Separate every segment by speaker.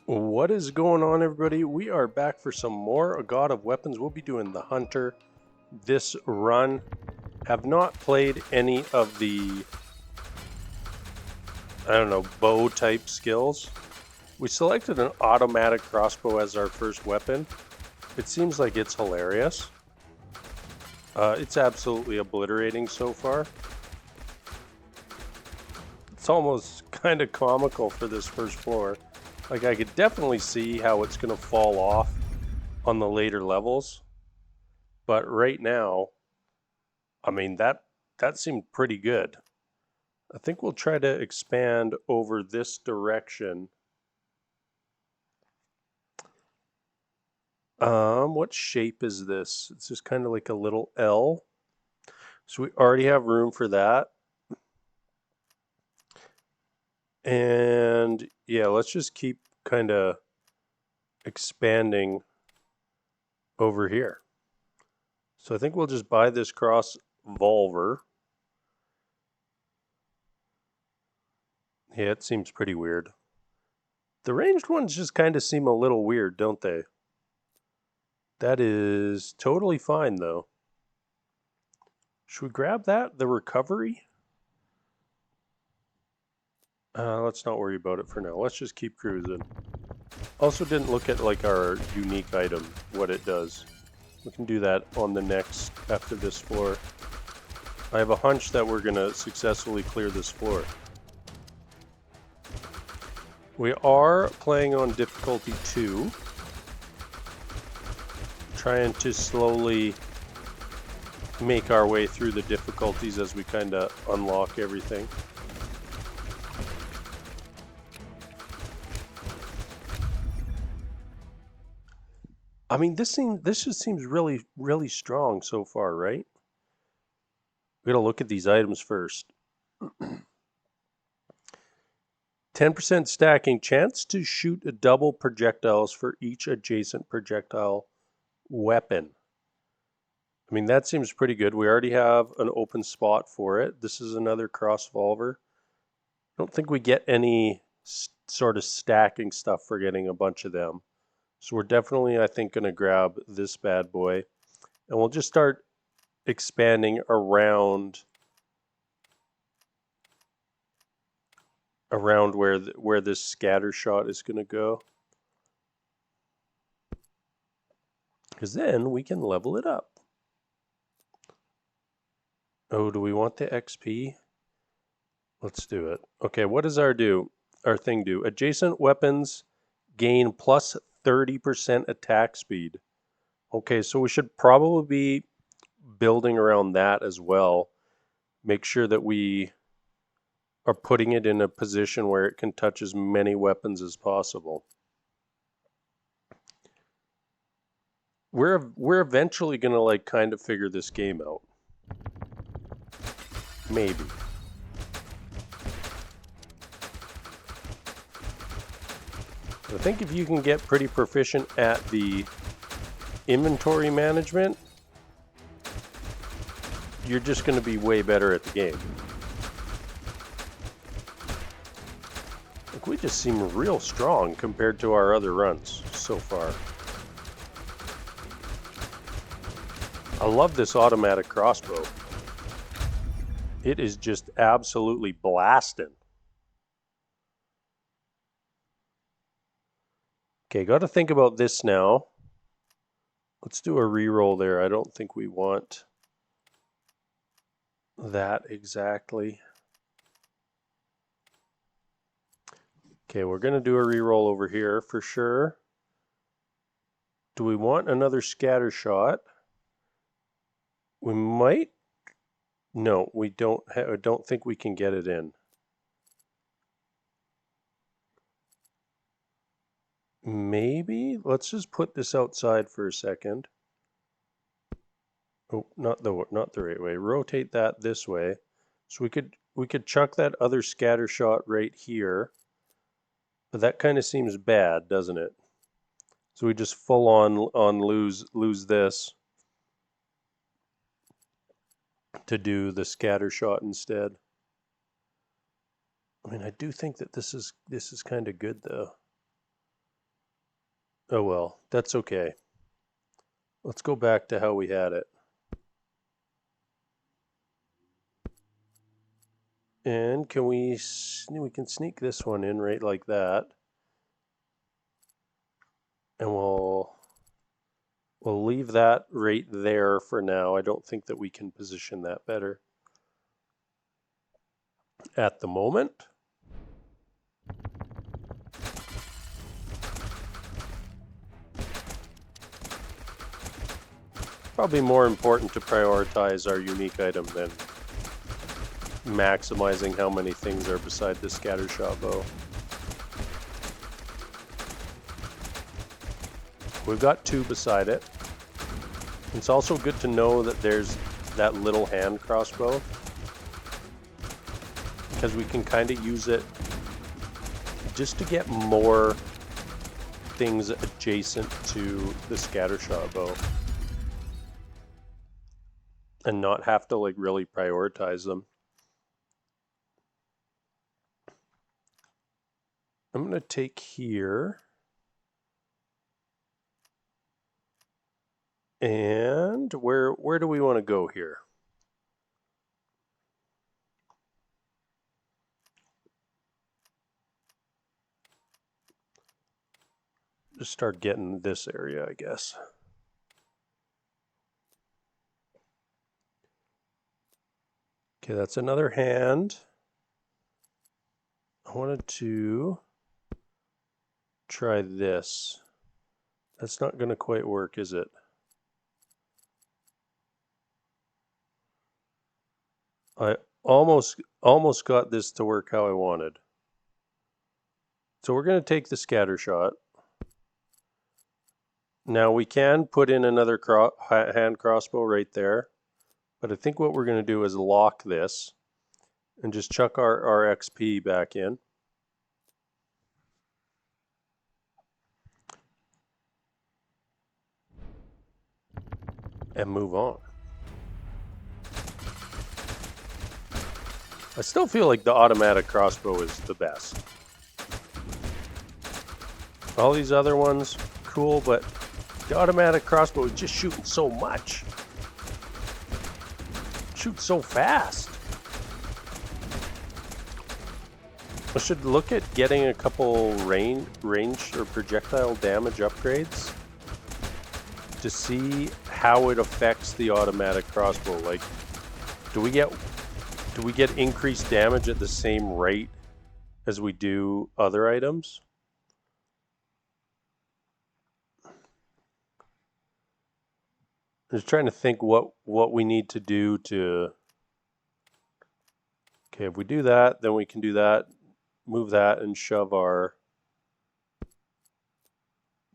Speaker 1: What is going on, everybody? We are back for some more A God of Weapons. We'll be doing the Hunter this run. Have not played any of the, bow type skills. We selected an automatic crossbow as our first weapon. It seems like it's hilarious. It's absolutely obliterating so far. It's almost kind of comical for this first floor. Like, I could definitely see how it's going to fall off on the later levels. But right now, that seemed pretty good. I think we'll try to expand over this direction. What shape is this? It's just kind of like a little L. So we already have room for that. And yeah, let's just keep kind of expanding over here. So I think we'll just buy this cross volver. Yeah, it seems pretty weird. The ranged ones just kind of seem a little weird, don't they? That is totally fine, though. Should we grab that? The recovery? Let's not worry about it for now. Let's just keep cruising. Also didn't look at like our unique item, what it does. We can do that on the next, after this floor. I have a hunch that we're going to successfully clear this floor. We are playing on difficulty 2. Trying to slowly make our way through the difficulties as we kind of unlock everything. I mean, this just seems really strong so far, right? We gotta look at these items first. 10% stacking, chance to shoot a double projectiles for each adjacent projectile weapon. I mean, that seems pretty good. We already have an open spot for it. This is another cross volver. I don't think we get any sort of stacking stuff for getting a bunch of them. So we're definitely, I think, going to grab this bad boy. And we'll just start expanding around where this scatter shot is going to go. Because then we can level it up. Oh, do we want the XP? Let's do it. Okay, what does our thing do? Adjacent weapons gain plus 30% attack speed. Okay, so we should probably be building around that as well. Make sure that we are putting it in a position where it can touch as many weapons as possible. We're eventually gonna like kind of figure this game out. Maybe. I think if you can get pretty proficient at the inventory management, you're just going to be way better at the game. Like, we just seem real strong compared to our other runs so far. I love this automatic crossbow. It is just absolutely blasting. Okay, got to think about this now. Let's do a reroll there. I don't think we want that exactly. Okay, we're going to do a reroll over here for sure. Do we want another scatter shot? We might. No, we don't. I don't think we can get it in. Maybe let's just put this outside for a second. Oh, not the right way. Rotate that this way, so we could chuck that other scatter shot right here. But that kind of seems bad, doesn't it? So we just full on lose this to do the scatter shot instead. I mean, I do think that this is kind of good though. Oh well, that's okay. Let's go back to how we had it. And can we can sneak this one in right like that. And we'll leave that right there for now. I don't think that we can position that better at the moment. Probably more important to prioritize our unique item than maximizing how many things are beside the scattershot bow. We've got 2 beside it. It's also good to know that there's that little hand crossbow, because we can kind of use it just to get more things adjacent to the scattershot bow and not have to like really prioritize them. I'm going to take here and where do we want to go here? Just start getting this area, I guess. Okay, that's another hand. I wanted to try this. That's not going to quite work, is it? I almost got this to work how I wanted. So we're going to take the scatter shot. Now we can put in another hand crossbow right there, but I think what we're going to do is lock this and just chuck our XP back in. And move on. I still feel like the automatic crossbow is the best. All these other ones, cool, but the automatic crossbow is just shooting so much. Shoots so fast. I should look at getting a couple range or projectile damage upgrades to see how it affects the automatic crossbow. Like, do we get increased damage at the same rate as we do other items? I'm just trying to think what we need to do to... Okay, if we do that, then we can do that, move that, and shove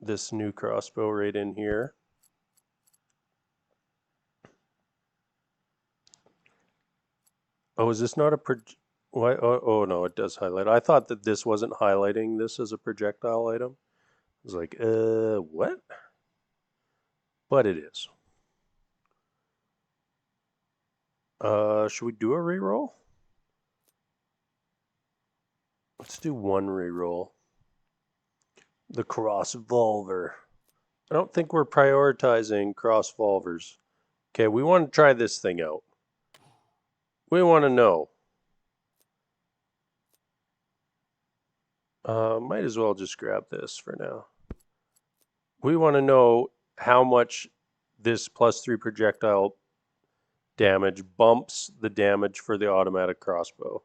Speaker 1: this new crossbow right in here. Oh, is this not a why? Oh no, it does highlight. I thought that this wasn't highlighting this as a projectile item. I was like, what? But it is. Should we do a reroll? Let's do one reroll. The cross-volver. I don't think we're prioritizing cross-volvers. Okay, we want to try this thing out. We want to know. Might as well just grab this for now. We want to know how much this +3 projectile damage bumps the damage for the automatic crossbow.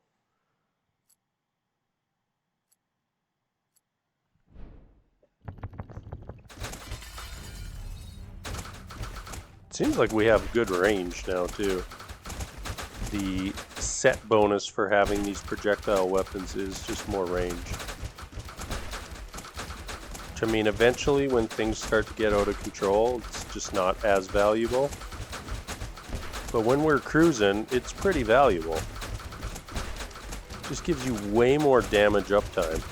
Speaker 1: Seems like we have good range now too. The set bonus for having these projectile weapons is just more range. Which, I mean, eventually when things start to get out of control, it's just not as valuable. But when we're cruising, it's pretty valuable. Just gives you way more damage uptime.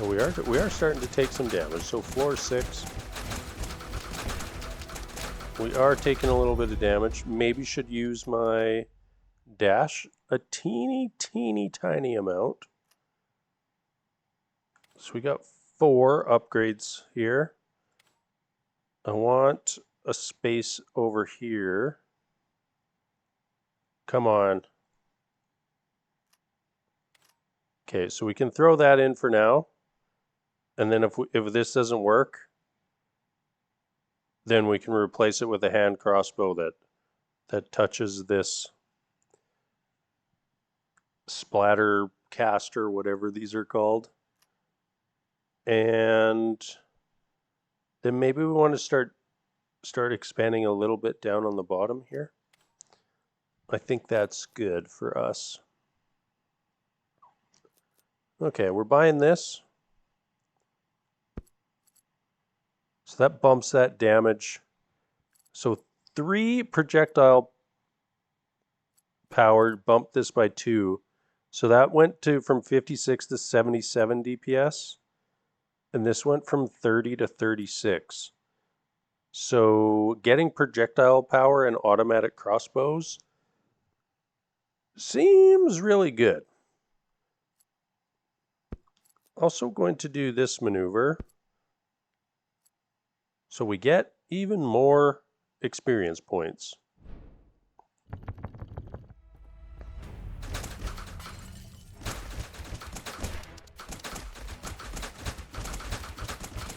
Speaker 1: Oh, we are starting to take some damage. So floor 6. We are taking a little bit of damage. Maybe should use my dash a teeny tiny amount. So we got 4 upgrades here. I want a space over here. Come on. Okay, so we can throw that in for now. And then if this doesn't work, then we can replace it with a hand crossbow that touches this splatter caster, whatever these are called. And then maybe we want to start expanding a little bit down on the bottom here. I think that's good for us. Okay, we're buying this. So that bumps that damage. So 3 projectile powered bumped this by 2. So that went from 56 to 77 DPS. And this went from 30 to 36. So getting projectile power and automatic crossbows seems really good. Also going to do this maneuver. So we get even more experience points.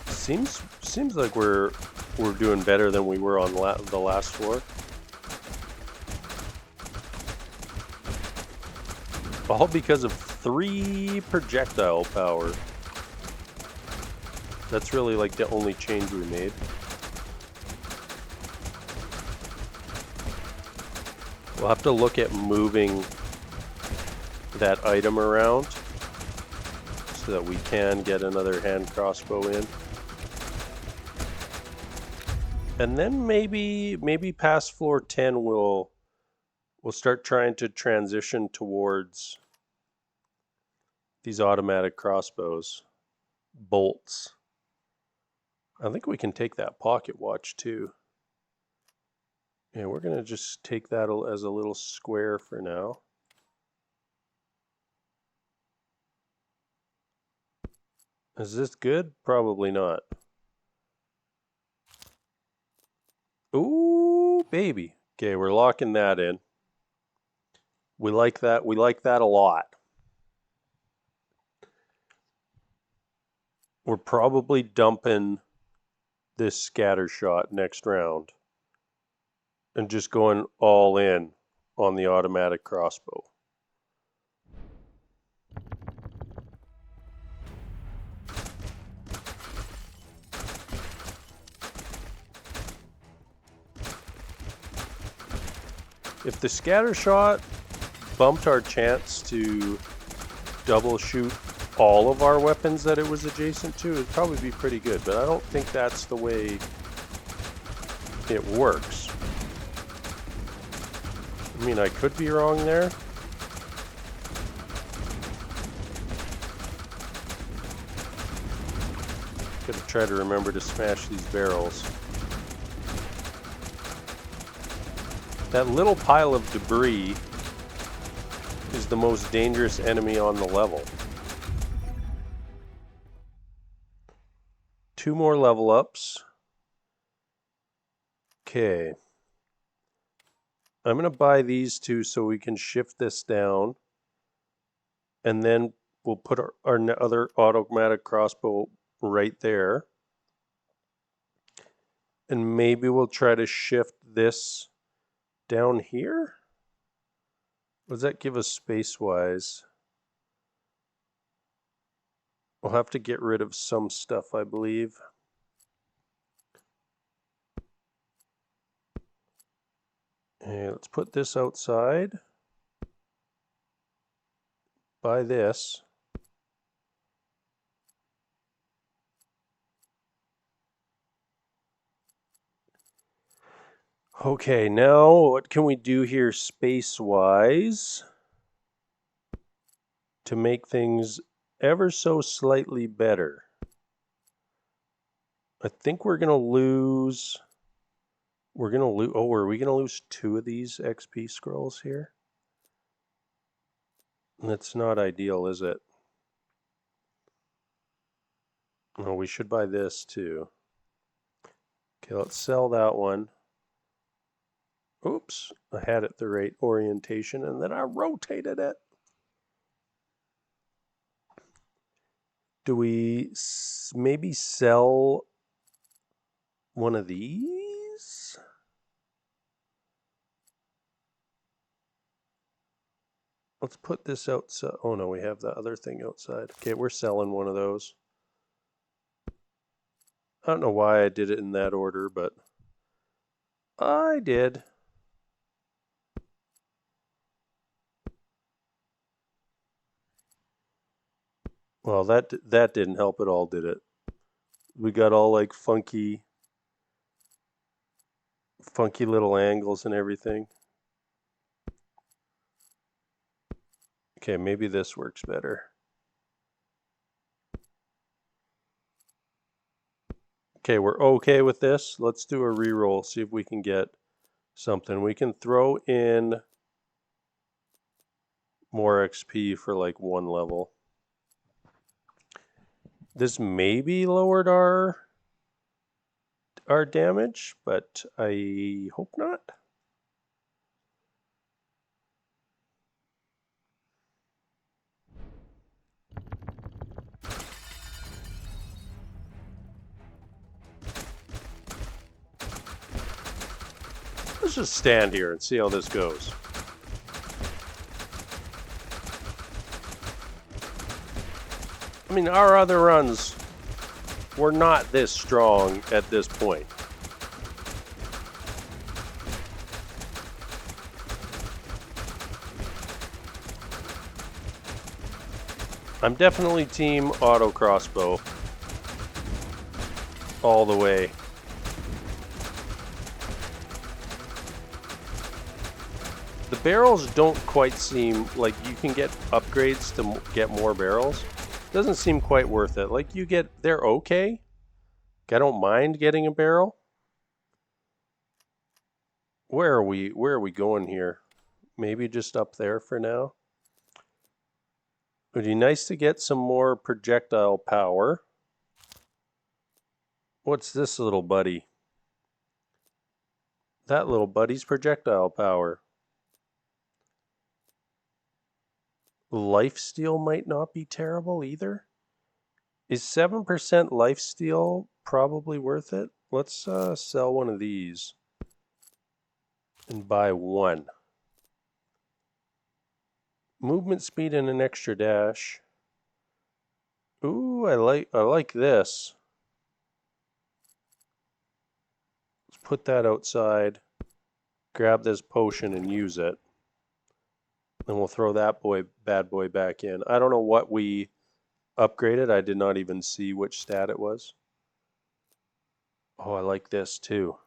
Speaker 1: Seems like we're doing better than we were on the last floor. All because of 3 projectile power. That's really like the only change we made. We'll have to look at moving that item around so that we can get another hand crossbow in. And then maybe past floor 10 we'll start trying to transition towards these automatic crossbows. Bolts. I think we can take that pocket watch too. Yeah, we're going to just take that as a little square for now. Is this good? Probably not. Ooh, baby. Okay, we're locking that in. We like that. We like that a lot. We're probably dumping this scatter shot next round and just going all in on the automatic crossbow. If the scatter shot bumped our chance to double shoot all of our weapons that it was adjacent to, it'd probably be pretty good, but I don't think that's the way it works. I mean, I could be wrong there. Gotta try to remember to smash these barrels. That little pile of debris is the most dangerous enemy on the level. 2 more level ups. Okay. I'm going to buy these 2 so we can shift this down. And then we'll put our other automatic crossbow right there. And maybe we'll try to shift this down here. What does that give us space-wise? We'll have to get rid of some stuff, I believe. And let's put this outside. Buy this. Okay, now what can we do here space-wise to make things ever so slightly better? I think we're going to lose... oh, are we going to lose 2 of these XP scrolls here? That's not ideal, is it? No, we should buy this too. Okay, let's sell that one. Oops, I had it the right orientation and then I rotated it. Do we maybe sell one of these? Let's put this outside. Oh no, we have the other thing outside. Okay, we're selling one of those. I don't know why I did it in that order, but I did. Well, that didn't help at all, did it? We got all like funky little angles and everything. Okay, maybe this works better. Okay, we're okay with this. Let's do a reroll, see if we can get something. We can throw in more XP for like one level. This maybe lowered our damage, but I hope not. Let's just stand here and see how this goes. I mean, our other runs were not this strong at this point. I'm definitely team auto crossbow all the way. The barrels don't quite seem like you can get upgrades to get more barrels. Doesn't seem quite worth it. Like they're okay. I don't mind getting a barrel. Where are we going here? Maybe just up there for now. It would be nice to get some more projectile power. What's this little buddy? That little buddy's projectile power. Lifesteal might not be terrible either. Is 7% lifesteal probably worth it? Let's sell one of these and buy one. Movement speed and an extra dash. Ooh, I like this. Let's put that outside. Grab this potion and use it. Then we'll throw that bad boy back in. I don't know what we upgraded. I did not even see which stat it was. Oh, I like this too.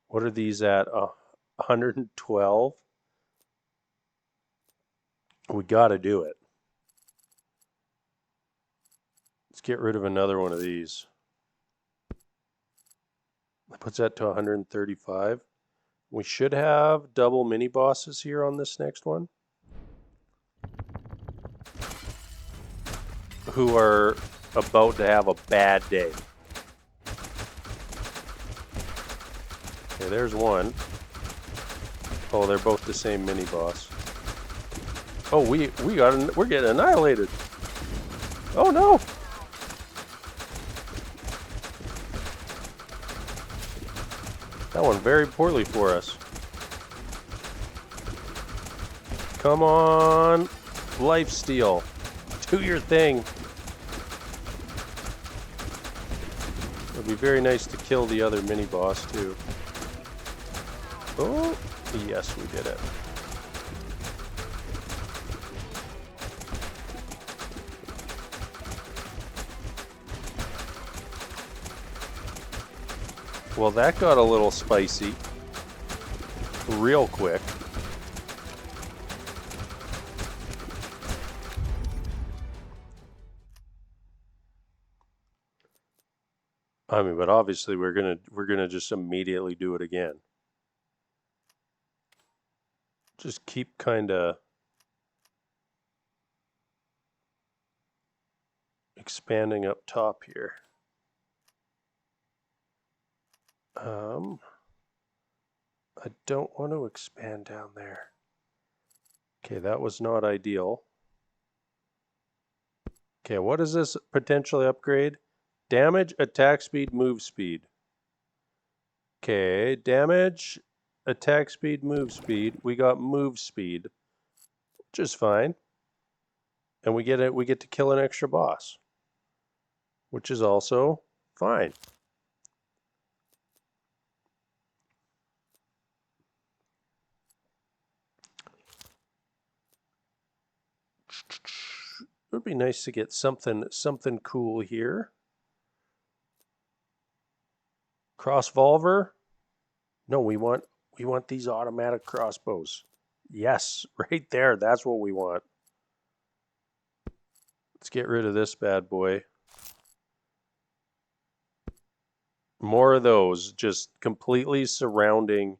Speaker 1: What are these at? 112? We got to do it. Let's get rid of another one of these. That puts that to 135. We should have double mini bosses here on this next one, who are about to have a bad day. Okay, there's one. Oh, they're both the same mini boss. Oh, we're getting annihilated. Oh no! That went very poorly for us. Come on, lifesteal. Do your thing. It'd be very nice to kill the other mini boss too. Oh, yes, we did it. Well, that got a little spicy real quick. I mean, but obviously we're gonna just immediately do it again. Just keep kind of expanding up top here. I don't want to expand down there. Okay, that was not ideal. Okay, what does this potentially upgrade? Damage, attack speed, move speed. Okay, damage, attack speed, move speed. We got move speed, which is fine. And we get to kill an extra boss, which is also fine. It would be nice to get something cool here. Crossvolver? No, we want these automatic crossbows. Yes, right there. That's what we want. Let's get rid of this bad boy. More of those just completely surrounding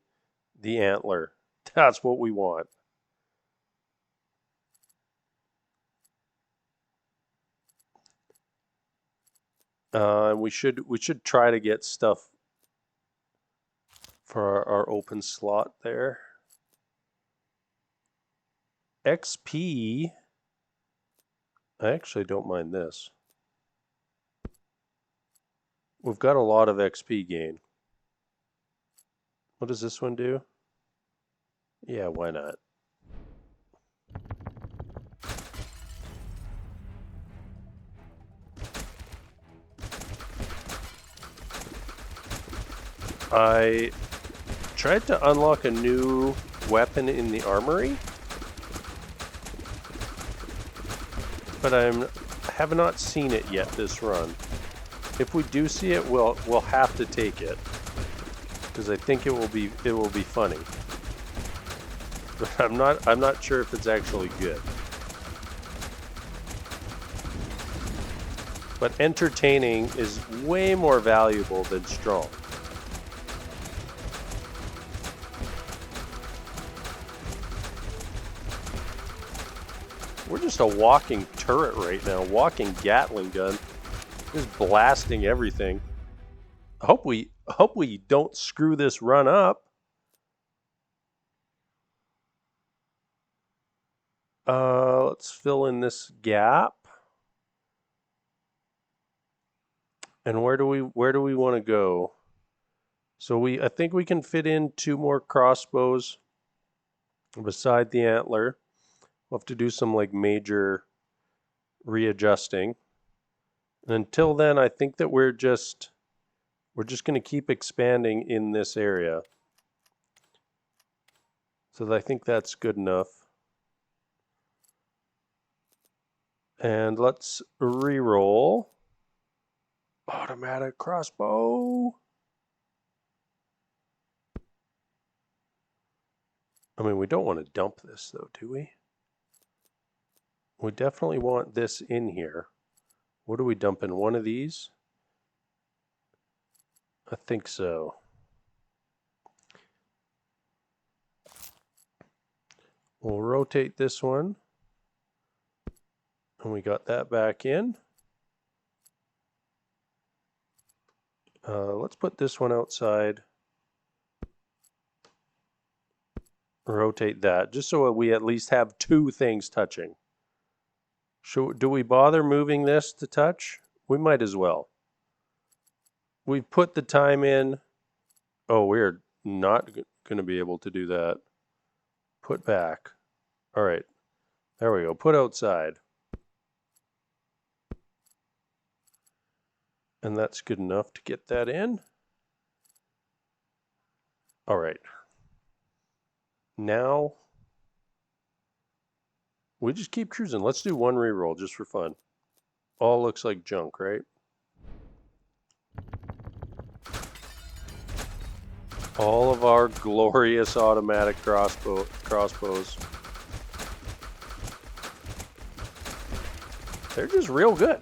Speaker 1: the antler. That's what we want. We should try to get stuff for our open slot there. XP. I actually don't mind this. We've got a lot of XP gain. What does this one do? Yeah, why not? I tried to unlock a new weapon in the armory, but I have not seen it yet this run. If we do see it, we'll have to take it because I think it will be funny. But I'm not sure if it's actually good. But entertaining is way more valuable than strong. We're just a walking turret right now, walking gatling gun, just blasting everything. I hope we don't screw this run up. Let's fill in this gap. And where do we want to go? So I think we can fit in 2 more crossbows beside the antler. We'll have to do some like major readjusting. And until then, I think that we're just going to keep expanding in this area. So I think that's good enough. And let's re-roll. Automatic crossbow. I mean, we don't want to dump this though, do we? We definitely want this in here. What do we dump in? One of these? I think so. We'll rotate this one. And we got that back in. Let's put this one outside. Rotate that, just so we at least have 2 things touching. Do we bother moving this to touch? We might as well. We've put the time in. Oh, we're not going to be able to do that. Put back. All right. There we go. Put outside. And that's good enough to get that in. All right. Now, we just keep cruising. Let's do 1 reroll just for fun. All looks like junk, right? All of our glorious automatic crossbows. They're just real good.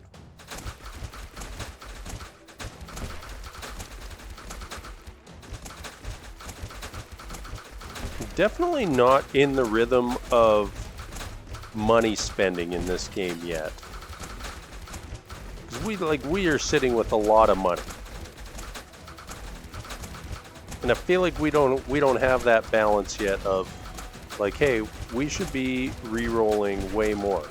Speaker 1: Definitely not in the rhythm of money spending in this game yet. We are sitting with a lot of money. And I feel like we don't have that balance yet of like, hey, we should be re-rolling way more.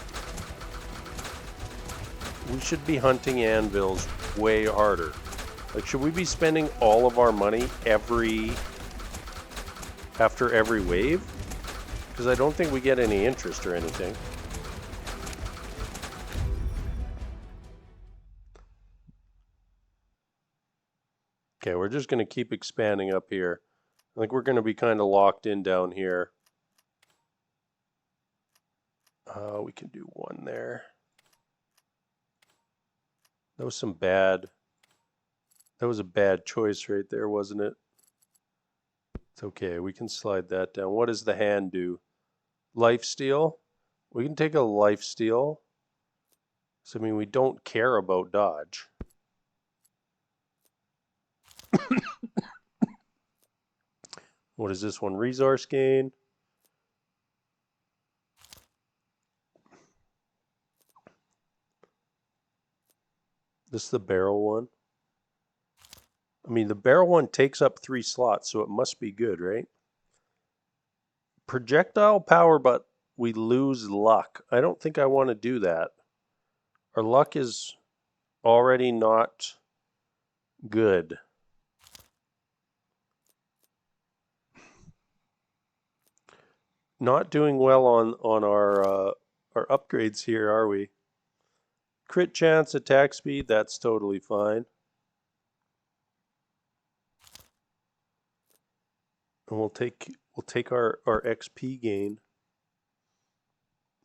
Speaker 1: We should be hunting anvils way harder. Like, should we be spending all of our money after every wave? Because I don't think we get any interest or anything. Okay, we're just going to keep expanding up here. I think we're going to be kind of locked in down here. We can do one there. That was a bad choice right there, wasn't it? It's okay, we can slide that down. What does the hand do? Lifesteal? We can take a lifesteal. So, I mean, we don't care about dodge. What is this one? Resource gain. This is the barrel one. I mean, the barrel one takes up 3 slots, so it must be good, right? Projectile power, but we lose luck. I don't think I want to do that. Our luck is already not good. Not doing well on our upgrades here, are we? Crit chance, attack speed, that's totally fine. And we'll take our XP gain.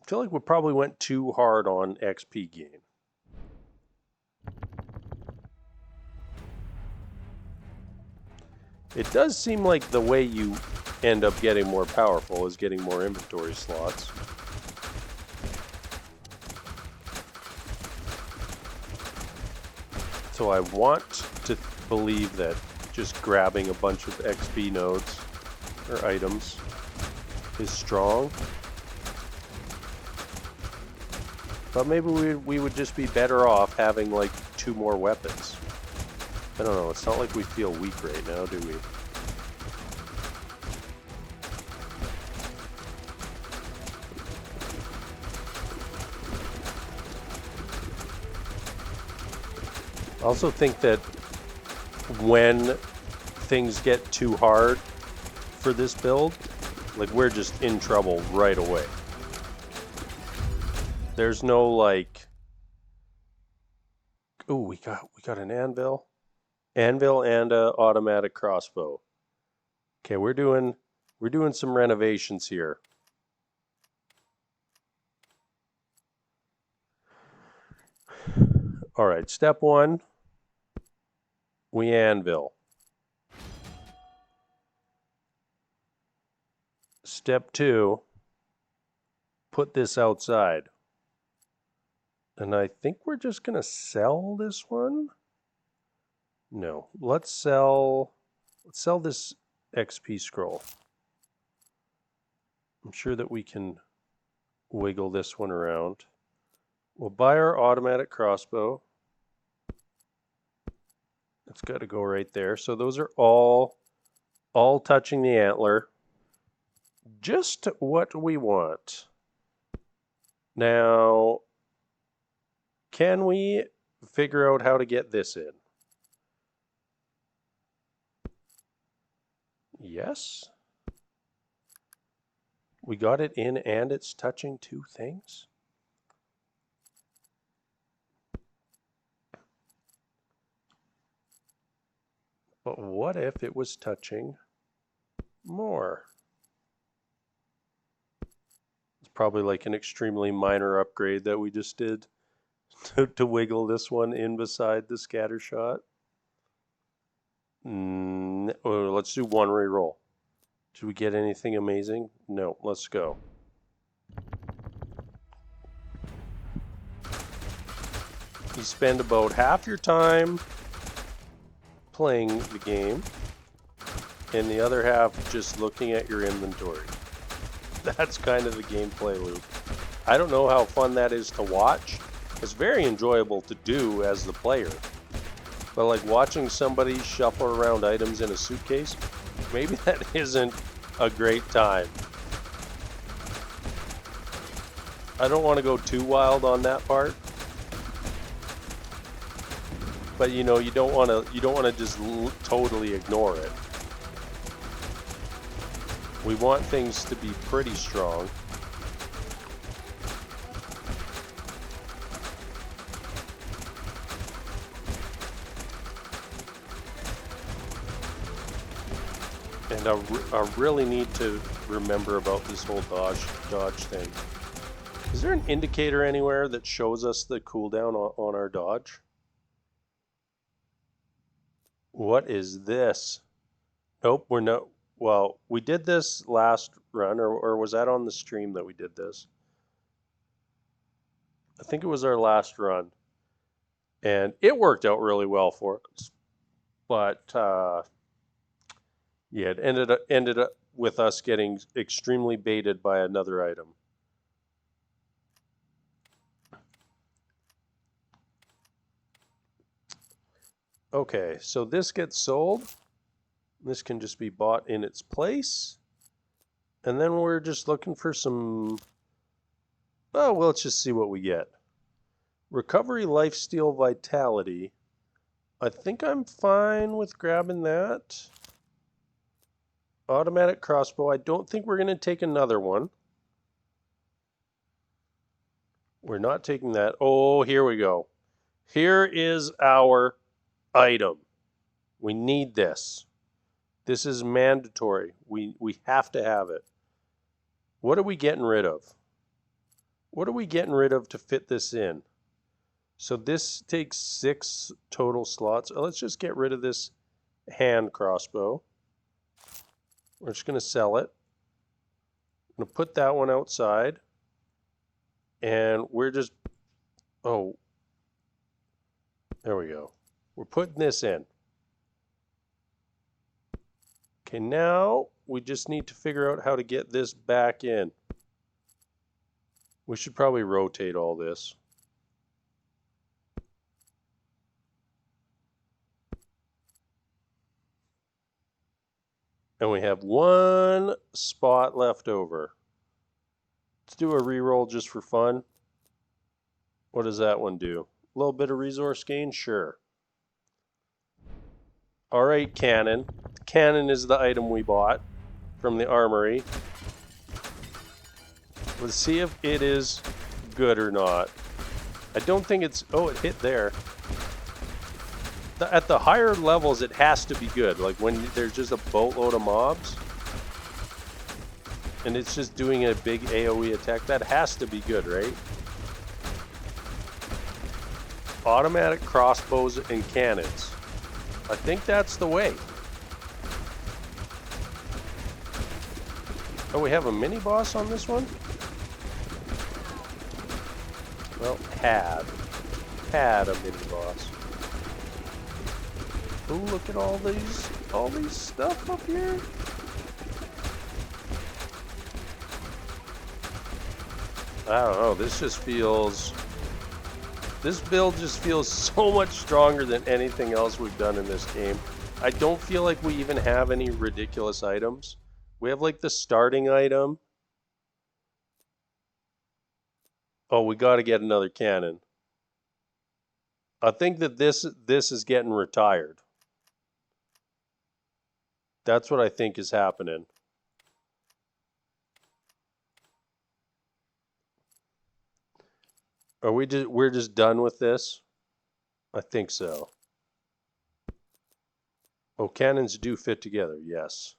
Speaker 1: I feel like we probably went too hard on XP gain. It does seem like the way you end up getting more powerful is getting more inventory slots. So I want to believe that just grabbing a bunch of XP nodes or items is strong. But maybe we would just be better off having like 2 more weapons. I don't know, it's not like we feel weak right now, do we? I also think that when things get too hard for this build, like we're just in trouble right away. There's no like, oh, we got an anvil and a automatic crossbow. Okay, we're doing some renovations here. All right, step 1, we anvil. Step 2, put this outside. And I think we're just going to sell this one. No, let's sell this XP scroll. I'm sure that we can wiggle this one around. We'll buy our automatic crossbow. It's got to go right there. So those are all touching the antler. Just what we want. Now, can we figure out how to get this in? Yes. We got it in and it's touching 2 things. But what if it was touching more? It's probably like an extremely minor upgrade that we just did to wiggle this one in beside the scatter shot. Let's do 1 reroll. Did we get anything amazing? No, let's go. You spend about half your time playing the game and the other half just looking at your inventory. That's kind of the gameplay loop. I don't know how fun that is to watch, It's very enjoyable to do as the player. But like watching somebody shuffle around items in a suitcase, maybe that isn't a great time. I don't want to go too wild on that part. But you know, you don't want to just totally ignore it. We want things to be pretty strong. And I really need to remember about this whole dodge thing. Is there an indicator anywhere that shows us the cooldown on our dodge? What is this? Nope, we're not. Well, we did this last run, or was that on the stream that we did this? I think it was our last run. And it worked out really well for us. But yeah, it ended up with us getting extremely baited by another item. Okay, so this gets sold. This can just be bought in its place. And then we're just looking for some... Oh, well, let's just see what we get. Recovery, Lifesteal, Vitality. I think I'm fine with grabbing that. Automatic Crossbow. I don't think we're going to take another one. We're not taking that. Oh, here we go. Here is our item. We need this. This is mandatory. We have to have it. What are we getting rid of? What are we getting rid of to fit this in? So this takes 6 total slots. Let's just get rid of this hand crossbow. We're just going to sell it. I'm going to put that one outside. And we're just... Oh. There we go. We're putting this in. Okay, now we just need to figure out how to get this back in. We should probably rotate all this. And we have 1 spot left over. Let's do a reroll just for fun. What does that one do? A little bit of resource gain? Sure. Alright, cannon. Cannon is the item we bought from the armory. Let's see if it is good or not. I don't think it's... Oh, it hit there. At the higher levels, it has to be good. Like when there's just a boatload of mobs and it's just doing a big AoE attack, that has to be good, right? Automatic crossbows and cannons. I think that's the way. Oh, we have a mini boss on this one? Well, had a mini boss. Ooh, look at all these stuff up here. I don't know, this build just feels so much stronger than anything else we've done in this game. I don't feel like we even have any ridiculous items. We have like the starting item. Oh, we got to get another cannon. I think that this is getting retired. That's what I think is happening. Are we're just done with this? I think so. Oh, cannons do fit together, yes.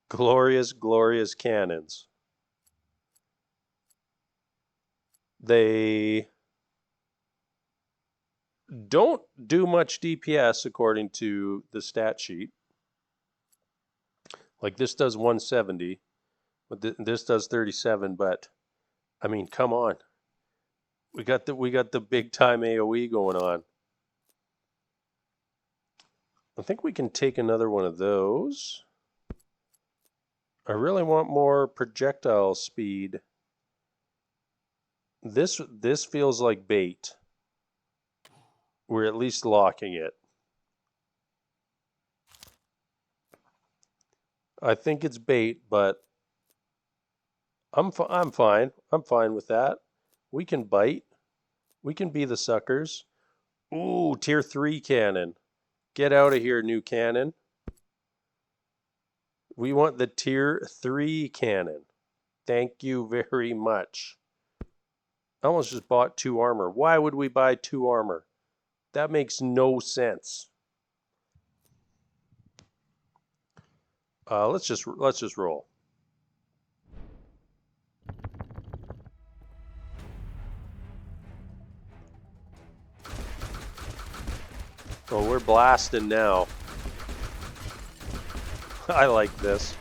Speaker 1: Glorious, glorious cannons. They don't do much DPS according to the stat sheet. Like this does 170, but this does 37, but I mean, come on. We got the big time AoE going on. I think we can take another one of those. I really want more projectile speed. This feels like bait. We're at least locking it. I think it's bait, but I'm fine. I'm fine with that. We can bite. We can be the suckers. Ooh, tier 3 cannon. Get out of here, new cannon. We want the tier 3 cannon. Thank you very much. I almost just bought 2 armor. Why would we buy 2 armor? That makes no sense. Let's just roll. Oh, we're blasting now. I like this.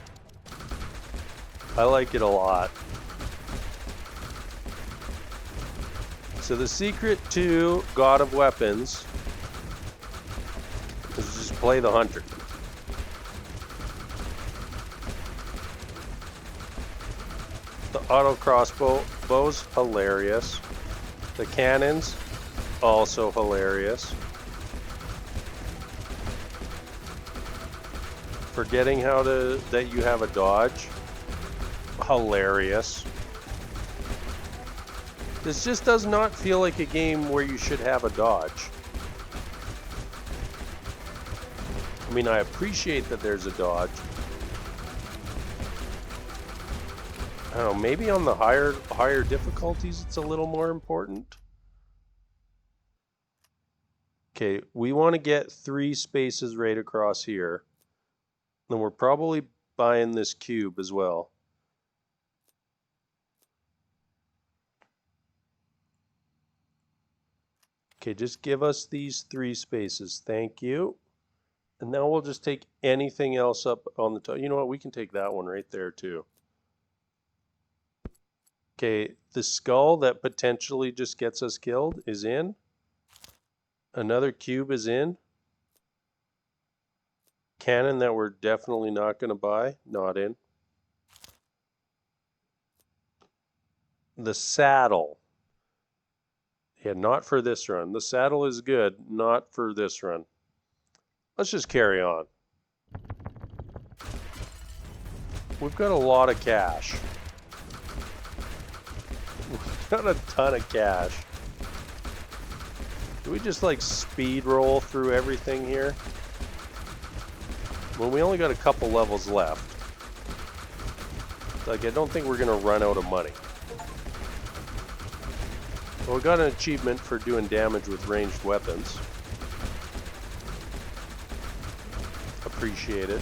Speaker 1: I like it a lot. So the secret to God of Weapons is just play the hunter. The auto crossbow's hilarious. The cannons, also hilarious. Forgetting that you have a dodge, hilarious. This just does not feel like a game where you should have a dodge. I mean, I appreciate that there's a dodge. I don't know, maybe on the higher difficulties it's a little more important. Okay, we want to get 3 spaces right across here. Then we're probably buying this cube as well. Okay, just give us these 3 spaces. Thank you. And now we'll just take anything else up on the top. You know what? We can take that one right there too. Okay, the skull that potentially just gets us killed is in. Another cube is in. Cannon that we're definitely not going to buy, not in. The saddle. Yeah, not for this run. The saddle is good, not for this run. Let's just carry on. We've got a lot of cash. We've got a ton of cash. Do we just like speed roll through everything here? Well, we only got a couple levels left. Like, I don't think we're gonna run out of money. Well, we got an achievement for doing damage with ranged weapons. Appreciate it.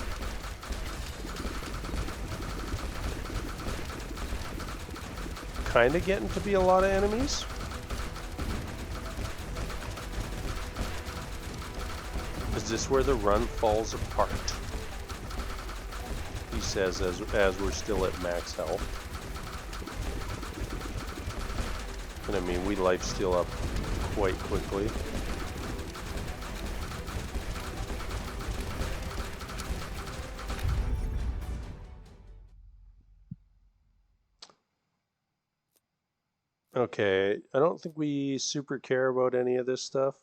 Speaker 1: Kind of getting to be a lot of enemies. Is this where the run falls apart? He says as we're still at max health. And I mean, we lifesteal up quite quickly. Okay, I don't think we super care about any of this stuff.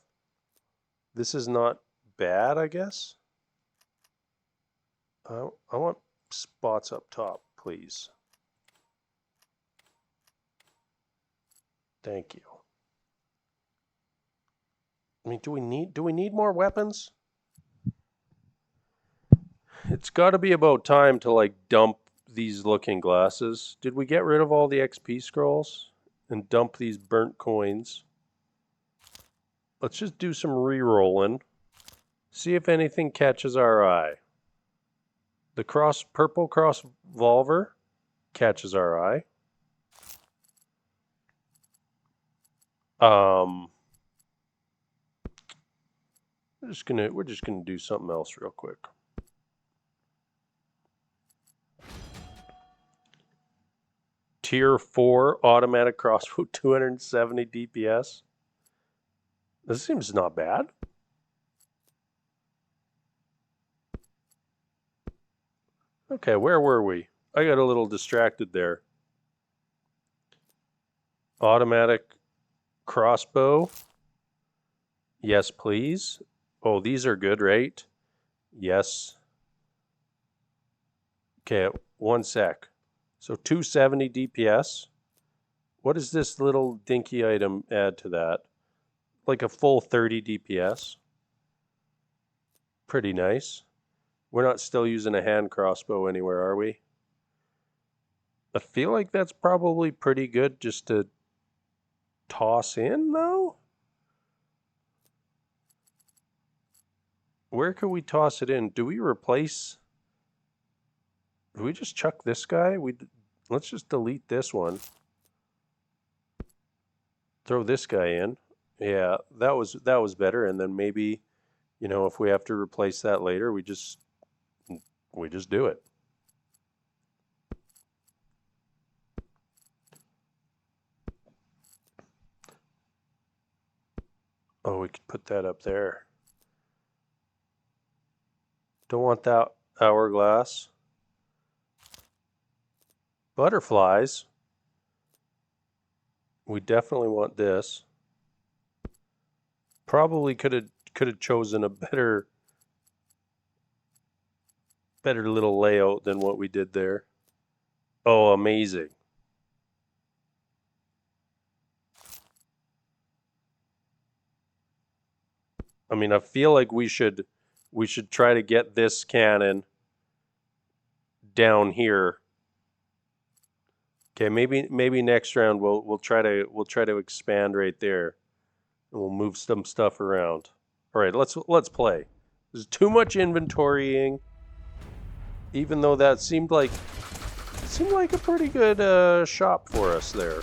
Speaker 1: This is not bad, I guess. I want spots up top, please. Thank you. I mean, do we need more weapons? It's got to be about time to like dump these looking glasses. Did we get rid of all the XP scrolls and dump these burnt coins? Let's just do some re-rolling. See if anything catches our eye. The purple cross revolver catches our eye. We're just gonna do something else real quick. Tier 4 automatic crossbow, 270 DPS. This seems not bad. Okay, where were we? I got a little distracted there. Automatic crossbow. Yes, please. Oh, these are good, right? Yes. Okay, 1 sec. So 270 DPS. What does this little dinky item add to that? Like a full 30 DPS. Pretty nice. We're not still using a hand crossbow anywhere, are we? I feel like that's probably pretty good just to toss in, though? Where could we toss it in? Do we replace... Do we just chuck this guy? Let's just delete this one. Throw this guy in. Yeah, that was better. And then maybe, you know, if we have to replace that later, we just do it. Oh, we could put that up there. Don't want that hourglass. Butterflies. We definitely want this. Probably could have chosen a better little layout than what we did there. Oh, amazing. I mean, I feel like we should try to get this cannon down here. Okay, maybe next round we'll try to expand right there. And we'll move some stuff around. All right, let's play. There's too much inventorying. Even though that seemed like a pretty good shop for us there.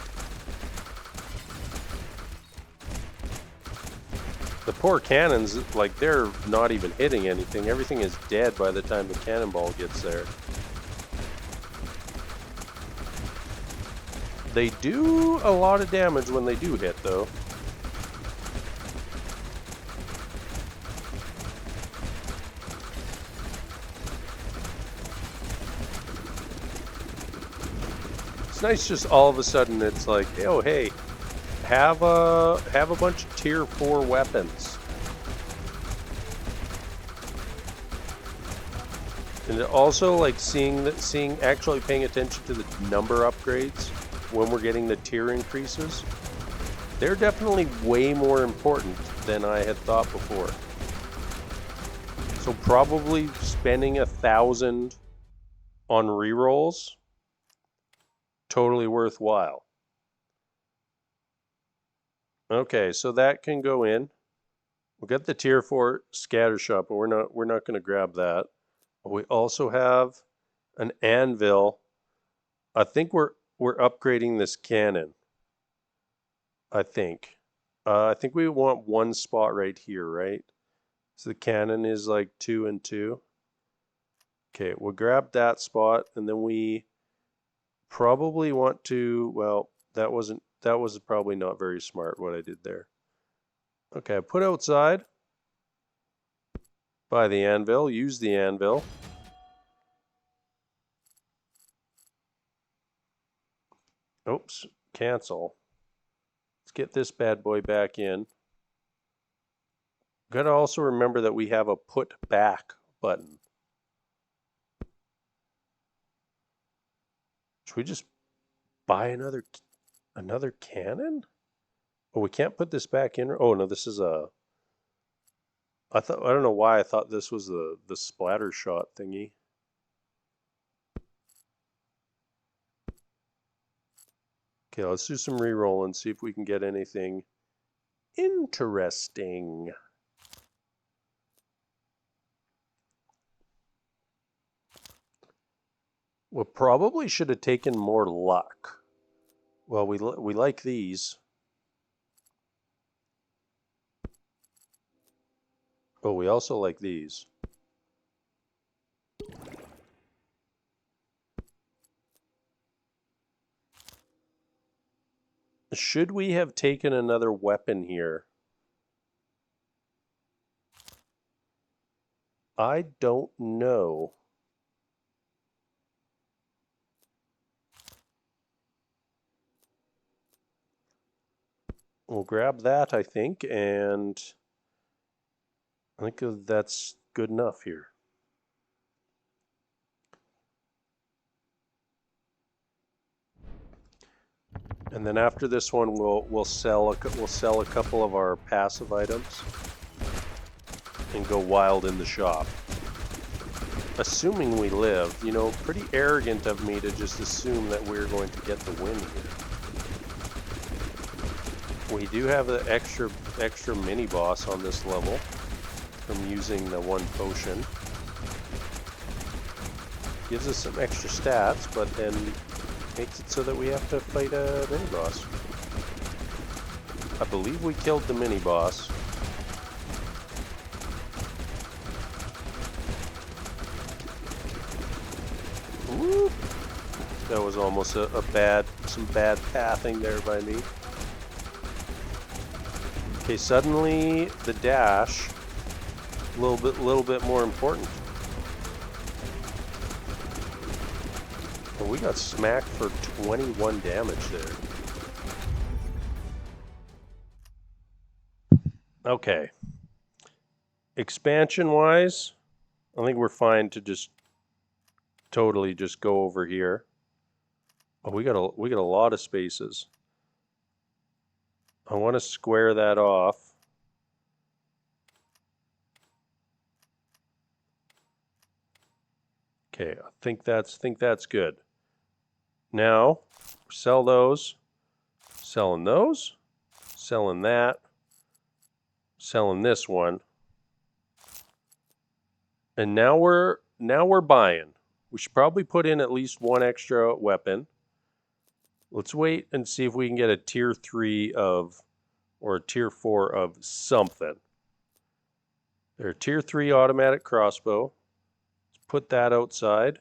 Speaker 1: The poor cannons, like, they're not even hitting anything. Everything is dead by the time the cannonball gets there. They do a lot of damage when they do hit, though. It's nice just all of a sudden it's like, oh, hey, have a bunch of tier 4 weapons. And also, like, seeing actually paying attention to the number upgrades when we're getting the tier increases, they're definitely way more important than I had thought before. So probably spending 1,000 on rerolls, totally worthwhile. Okay, so that can go in. We'll get the tier 4 scatter shot, but we're not going to grab that. We also have an anvil. I think we're upgrading this cannon. I think we want one spot right here, right? So the cannon is like 2 and 2. Okay, we'll grab that spot, and then we probably want to, well, that was probably not very smart what I did there. Okay, put outside. Buy the anvil, use the anvil. Oops, cancel. Let's get this bad boy back in. Gotta also remember that we have a put back button. Should we just buy another cannon? Oh, we can't put this back in. Oh no, this is a. I don't know why I thought this was the splatter shot thingy. Okay, let's do some reroll and see if we can get anything interesting. We probably should have taken more luck. Well, we like these. Oh, we also like these. Should we have taken another weapon here? I don't know. we'll grab that, I think, and I think that's good enough here. And then after this one, we'll sell a couple of our passive items and go wild in the shop. Assuming we live, you know, pretty arrogant of me to just assume that we're going to get the win here. We do have the extra mini boss on this level from using the one potion. Gives us some extra stats, but then makes it so that we have to fight a mini boss. I believe we killed the mini boss. Whoop. That was almost some bad pathing there by me. Okay, suddenly the dash a little bit more important. And we got smacked for 21 damage there. Okay. Expansion wise, I think we're fine to just totally just go over here. Oh, we got a lot of spaces. I want to square that off. Okay, I think that's good. Now, sell those, selling those, selling that, selling this one. And now we're buying. We should probably put in at least one extra weapon. Let's wait and see if we can get a tier 3 of, or a tier 4 of something. They're a tier 3 automatic crossbow. Let's put that outside.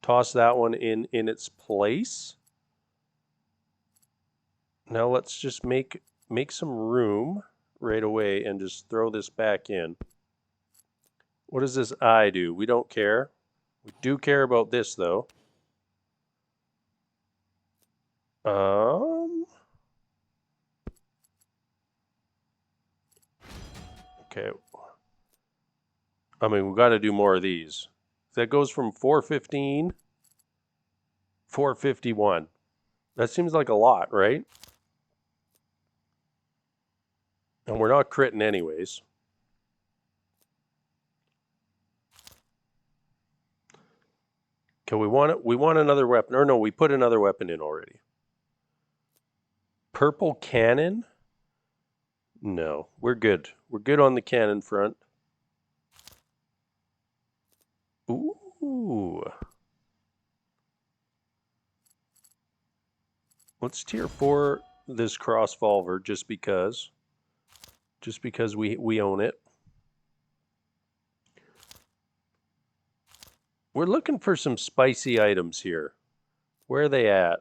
Speaker 1: Toss that one in its place. Now let's just make some room right away and just throw this back in. What does this eye do? We don't care. We do care about this though. Okay. I mean, we've got to do more of these. That goes from 415, 451. That seems like a lot, right? And we're not critting anyways. Okay, we want another weapon. Or no, we put another weapon in already. Purple cannon? No, we're good. We're good on the cannon front. Ooh. Let's tier 4 this crossvolver just because. Just because we own it. We're looking for some spicy items here. Where are they at?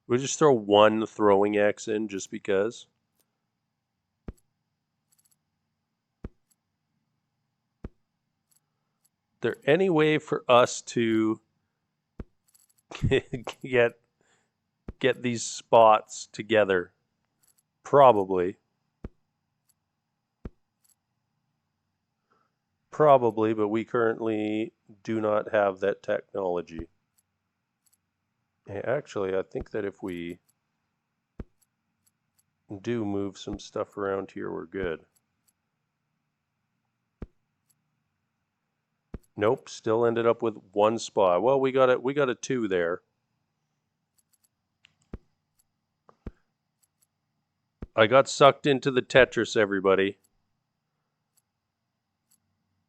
Speaker 1: We'll just throw one throwing axe in just because. Is there any way for us to get these spots together? Probably. Probably, but we currently do not have that technology. Actually, I think that if we do move some stuff around here, we're good. Nope, still ended up with one spot. Well, we got a 2 there. I got sucked into the Tetris, everybody.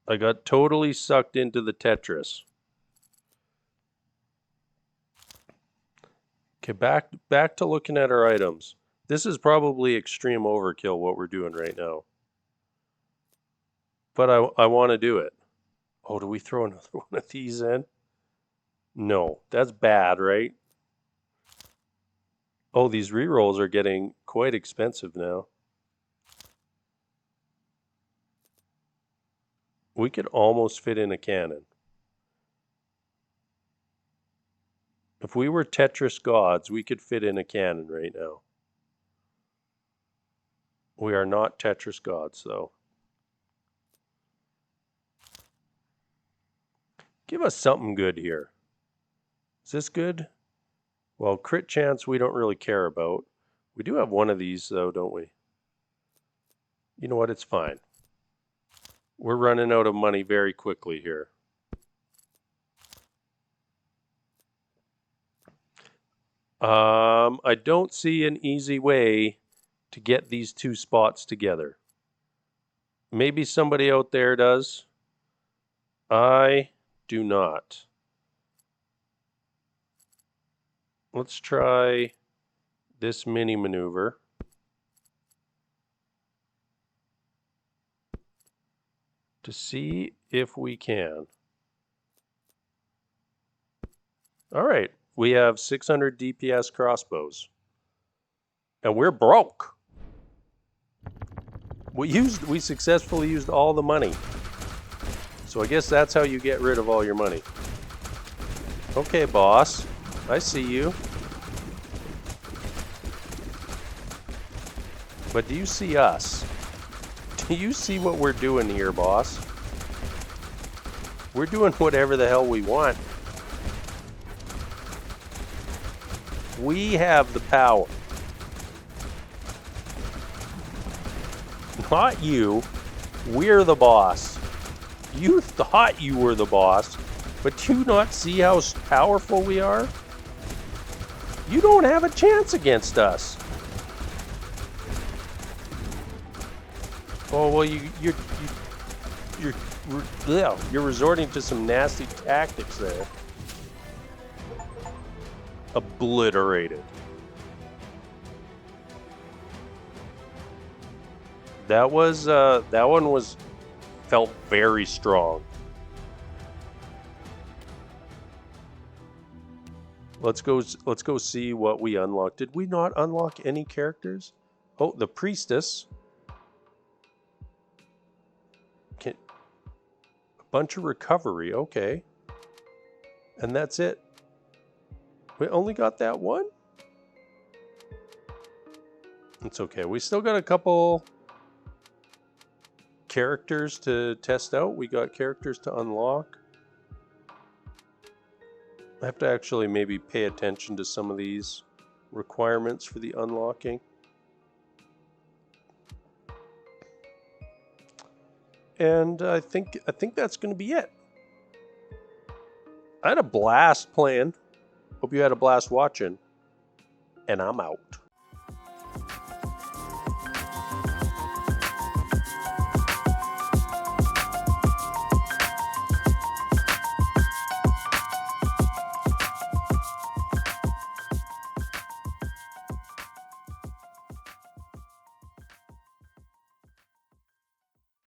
Speaker 1: I got totally sucked into the Tetris. Okay, back to looking at our items. This is probably extreme overkill what we're doing right now. But I want to do it. Oh, do we throw another one of these in? No, that's bad, right? Oh, these rerolls are getting quite expensive now. We could almost fit in a cannon. If we were Tetris gods, we could fit in a cannon right now. We are not Tetris gods, though. Give us something good here. Is this good? Well, crit chance we don't really care about. We do have one of these, though, don't we? You know what? It's fine. We're running out of money very quickly here. I don't see an easy way to get these two spots together. Maybe somebody out there does. I do not. Let's try this mini maneuver. To see if we can. All right, we have 600 DPS crossbows. And we're broke. We successfully used all the money. So I guess that's how you get rid of all your money. Okay, boss. I see you. But do you see us? Do you see what we're doing here, boss? We're doing whatever the hell we want. We have the power. Not you. We're the boss. You thought you were the boss, but do you not see how powerful we are? You don't have a chance against us. Oh well, you're resorting to some nasty tactics there. Obliterated. That one felt very strong. Let's go see what we unlocked. Did we not unlock any characters? Oh, the priestess. A bunch of recovery, okay. And that's it. We only got that one? It's okay. We still got a couple characters to test out. We got characters to unlock. I have to actually maybe pay attention to some of these requirements for the unlocking. And I think that's going to be it. I had a blast playing. Hope you had a blast watching. And I'm out.